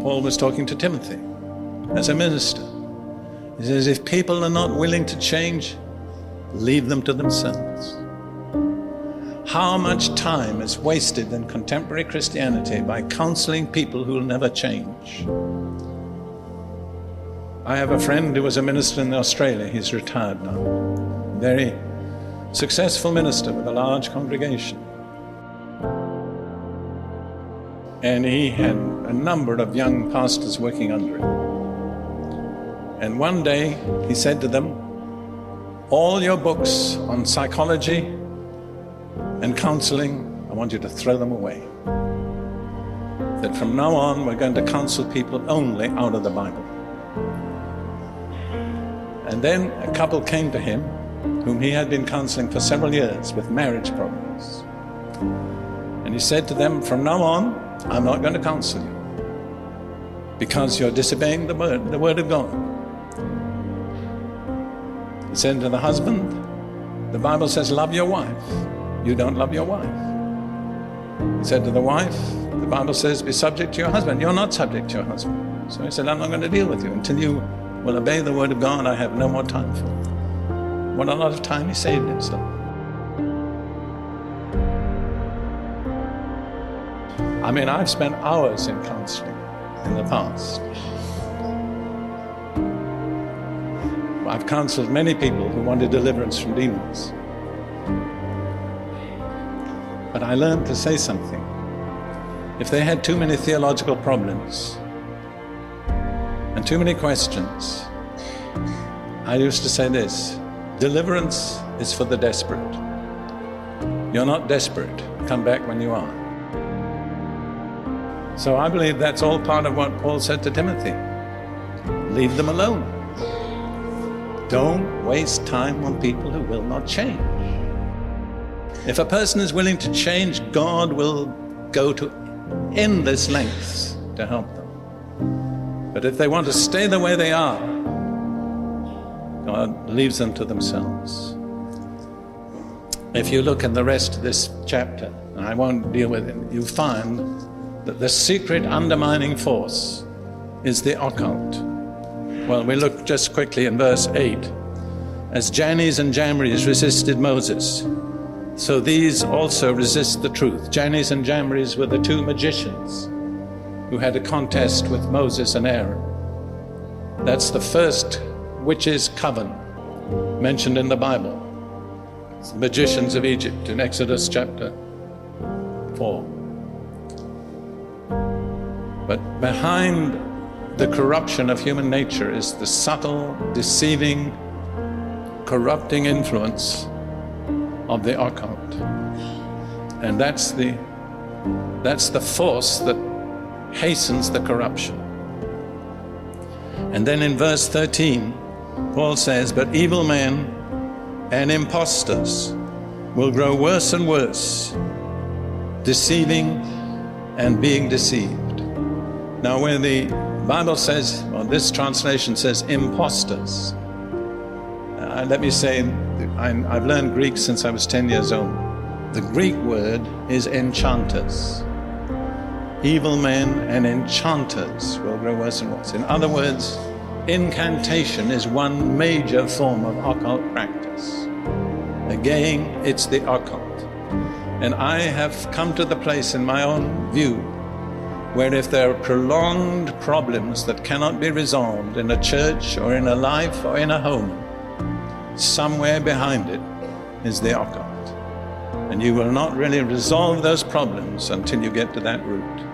Paul was talking to Timothy as a minister. He says, if people are not willing to change, leave them to themselves. How much time is wasted in contemporary Christianity by counseling people who will never change? I have a friend who was a minister in Australia. He's retired now. Very successful minister with a large congregation. And he had a number of young pastors working under him. And one day he said to them, all your books on psychology and counseling, I want you to throw them away. That from now on we're going to counsel people only out of the Bible. And then a couple came to him whom he had been counseling for several years with marriage problems. And he said to them, from now on, I'm not going to counsel you because you're disobeying the word of God. He said to the husband, the Bible says love your wife. You don't love your wife. He said to the wife, the Bible says be subject to your husband. You're not subject to your husband. So he said, I'm not going to deal with you until you will obey the word of God. I have no more time for it. What a lot of time he saved himself. I mean, I've spent hours in counseling in the past. I've counseled many people who wanted deliverance from demons. But I learned to say something. If they had too many theological problems and too many questions, I used to say this: deliverance is for the desperate. You're not desperate. Come back when you are. So I believe that's all part of what Paul said to Timothy. Leave them alone. Don't waste time on people who will not change. If a person is willing to change, God will go to endless lengths to help them. But if they want to stay the way they are, God leaves them to themselves. If you look in the rest of this chapter, and I won't deal with it, you find that the secret undermining force is the occult. Well, we look just quickly in verse 8. As Jannes and Jambres resisted Moses, so these also resist the truth. Jannes and Jambres were the two magicians who had a contest with Moses and Aaron. That's the first witches' coven mentioned in the Bible. It's the magicians of Egypt in Exodus chapter 4. But behind the corruption of human nature is the subtle, deceiving, corrupting influence of the occult. And that's the force that hastens the corruption. And then in verse 13, Paul says, but evil men and impostors will grow worse and worse, deceiving and being deceived. Now, when the Bible says, or this translation says impostors, let me say, I've learned Greek since I was 10 years old. The Greek word is enchanters. Evil men and enchanters will grow worse and worse. In other words, incantation is one major form of occult practice. Again, it's the occult. And I have come to the place in my own view where if there are prolonged problems that cannot be resolved in a church or in a life or in a home, somewhere behind it is the occult. And you will not really resolve those problems until you get to that root.